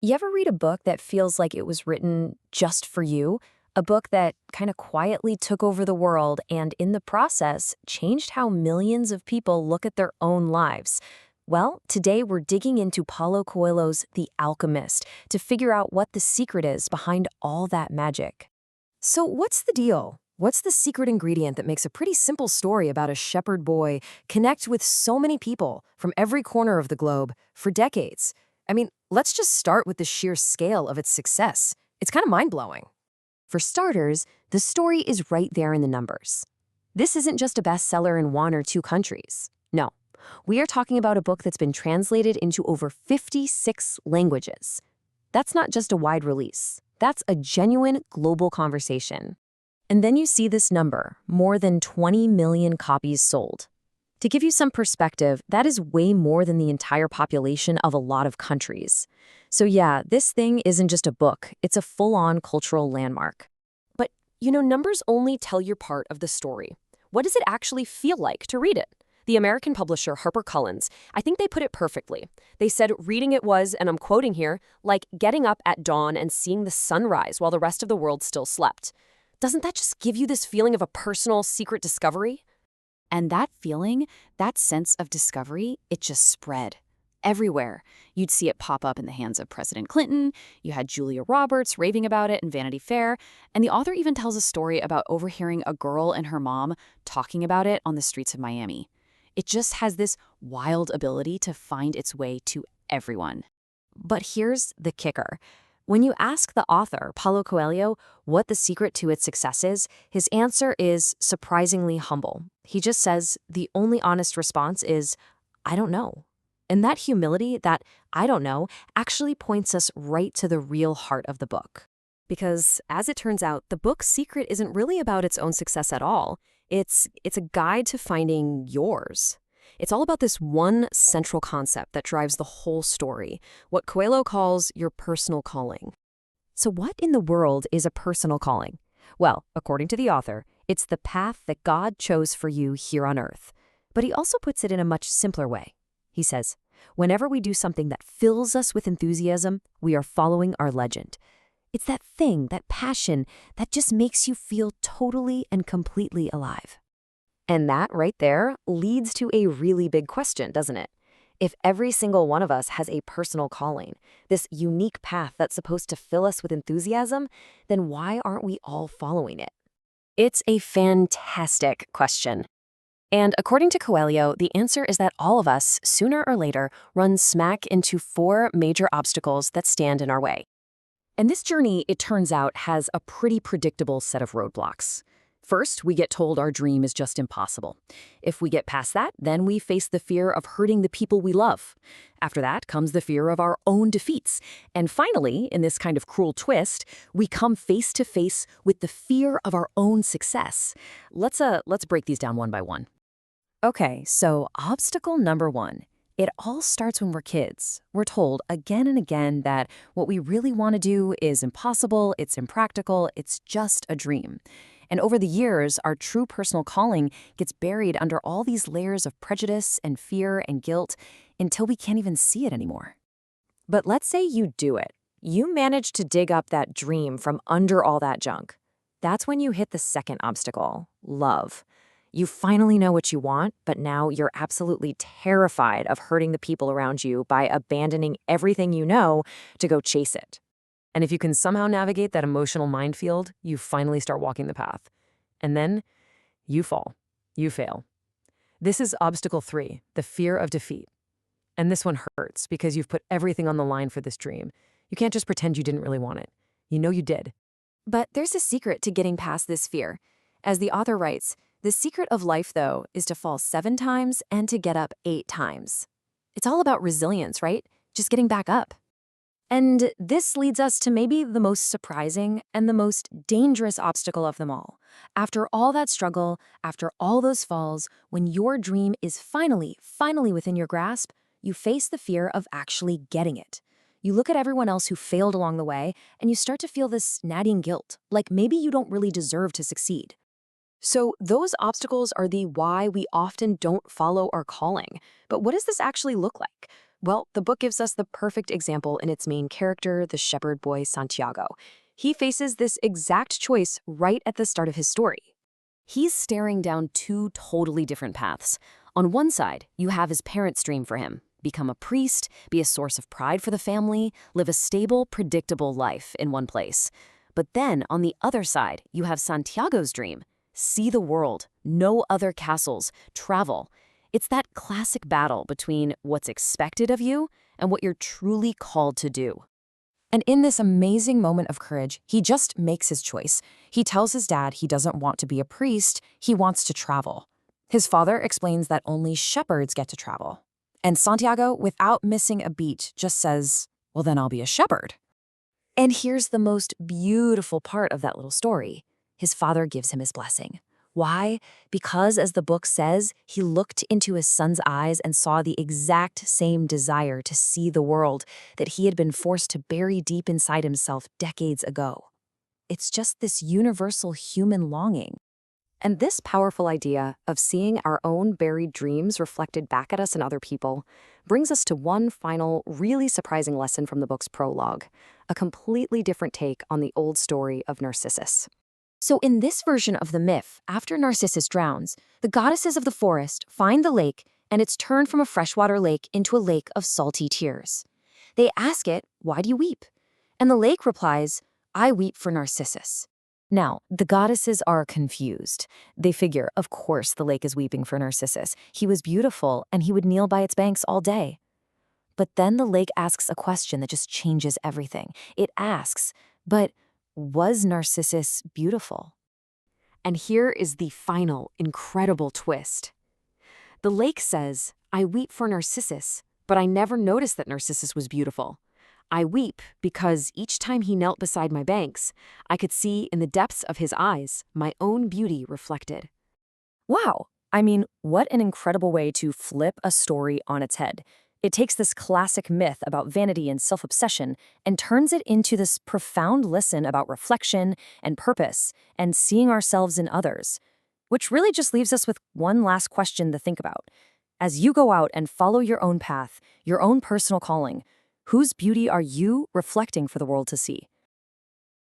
You ever read a book that feels like it was written just for you? A book that kind of quietly took over the world and, in the process, changed how millions of people look at their own lives. Well, today we're digging into Paulo Coelho's The Alchemist to figure out what the secret is behind all that magic. So, what's the deal? What's the secret ingredient that makes a pretty simple story about a shepherd boy connect with so many people from every corner of the globe for decades? I mean, let's just start with the sheer scale of its success. It's kind of mind-blowing. For starters, the story is right there in the numbers. This isn't just a bestseller in one or two countries. No, we are talking about a book that's been translated into over 56 languages. That's not just a wide release. That's a genuine global conversation. And then you see this number, more than 20 million copies sold. To give you some perspective, that is way more than the entire population of a lot of countries. So yeah, this thing isn't just a book, it's a full-on cultural landmark. But, numbers only tell you part of the story. What does it actually feel like to read it? The American publisher HarperCollins, I think they put it perfectly. They said reading it was, and I'm quoting here, like getting up at dawn and seeing the sunrise while the rest of the world still slept. Doesn't that just give you this feeling of a personal, secret discovery? And that feeling, that sense of discovery, it just spread everywhere. You'd see it pop up in the hands of President Clinton. You had Julia Roberts raving about it in Vanity Fair. And the author even tells a story about overhearing a girl and her mom talking about it on the streets of Miami. It just has this wild ability to find its way to everyone. But here's the kicker. When you ask the author, Paulo Coelho, what the secret to its success is, his answer is surprisingly humble. He just says the only honest response is, I don't know. And that humility, that I don't know, actually points us right to the real heart of the book. Because, as it turns out, the book's secret isn't really about its own success at all. It's a guide to finding yours. It's all about this one central concept that drives the whole story, what Coelho calls your personal calling. So what in the world is a personal calling? Well, according to the author, it's the path that God chose for you here on earth. But he also puts it in a much simpler way. He says, whenever we do something that fills us with enthusiasm, we are following our legend. It's that thing, that passion, that just makes you feel totally and completely alive. And that right there leads to a really big question, doesn't it? If every single one of us has a personal calling, this unique path that's supposed to fill us with enthusiasm, then why aren't we all following it? It's a fantastic question. And according to Coelho, the answer is that all of us, sooner or later, run smack into four major obstacles that stand in our way. And this journey, it turns out, has a pretty predictable set of roadblocks. First, we get told our dream is just impossible. If we get past that, then we face the fear of hurting the people we love. After that comes the fear of our own defeats. And finally, in this kind of cruel twist, we come face to face with the fear of our own success. Let's break these down one by one. Okay, so obstacle number one. It all starts when we're kids. We're told again and again that what we really want to do is impossible, it's impractical, it's just a dream. And over the years, our true personal calling gets buried under all these layers of prejudice and fear and guilt until we can't even see it anymore. But let's say you do it. You manage to dig up that dream from under all that junk. That's when you hit the second obstacle, love. You finally know what you want, but now you're absolutely terrified of hurting the people around you by abandoning everything you know to go chase it. And if you can somehow navigate that emotional minefield, you finally start walking the path. And then you fall. You fail. This is obstacle 3, the fear of defeat. And this one hurts because you've put everything on the line for this dream. You can't just pretend you didn't really want it. You know you did. But there's a secret to getting past this fear. As the author writes, the secret of life, though, is to fall 7 times and to get up 8 times. It's all about resilience, right? Just getting back up. And this leads us to maybe the most surprising and the most dangerous obstacle of them all. After all that struggle, after all those falls, when your dream is finally within your grasp, you face the fear of actually getting it. You look at everyone else who failed along the way, and you start to feel this nagging guilt, like maybe you don't really deserve to succeed. So those obstacles are the why we often don't follow our calling. But what does this actually look like? Well, the book gives us the perfect example in its main character, the shepherd boy Santiago. He faces this exact choice right at the start of his story. He's staring down two totally different paths. On one side, you have his parents' dream for him: become a priest, be a source of pride for the family, live a stable, predictable life in one place. But then, on the other side, you have Santiago's dream: see the world, know other castles, travel. It's that classic battle between what's expected of you and what you're truly called to do. And in this amazing moment of courage, he just makes his choice. He tells his dad he doesn't want to be a priest, he wants to travel. His father explains that only shepherds get to travel. And Santiago, without missing a beat, just says, well, then I'll be a shepherd. And here's the most beautiful part of that little story. His father gives him his blessing. Why? Because, as the book says, he looked into his son's eyes and saw the exact same desire to see the world that he had been forced to bury deep inside himself decades ago. It's just this universal human longing. And this powerful idea of seeing our own buried dreams reflected back at us in other people brings us to one final, really surprising lesson from the book's prologue, a completely different take on the old story of Narcissus. So in this version of the myth, after Narcissus drowns, the goddesses of the forest find the lake, and it's turned from a freshwater lake into a lake of salty tears. They ask it, "Why do you weep?" And the lake replies, "I weep for Narcissus." Now, the goddesses are confused. They figure, of course, the lake is weeping for Narcissus. He was beautiful, and he would kneel by its banks all day. But then the lake asks a question that just changes everything. It asks, but was Narcissus beautiful? And here is the final, incredible twist. The lake says, "I weep for Narcissus, but I never noticed that Narcissus was beautiful. I weep because each time he knelt beside my banks, I could see in the depths of his eyes my own beauty reflected." Wow! I mean, what an incredible way to flip a story on its head. It takes this classic myth about vanity and self-obsession and turns it into this profound lesson about reflection and purpose and seeing ourselves in others, which really just leaves us with one last question to think about. As you go out and follow your own path, your own personal calling, whose beauty are you reflecting for the world to see?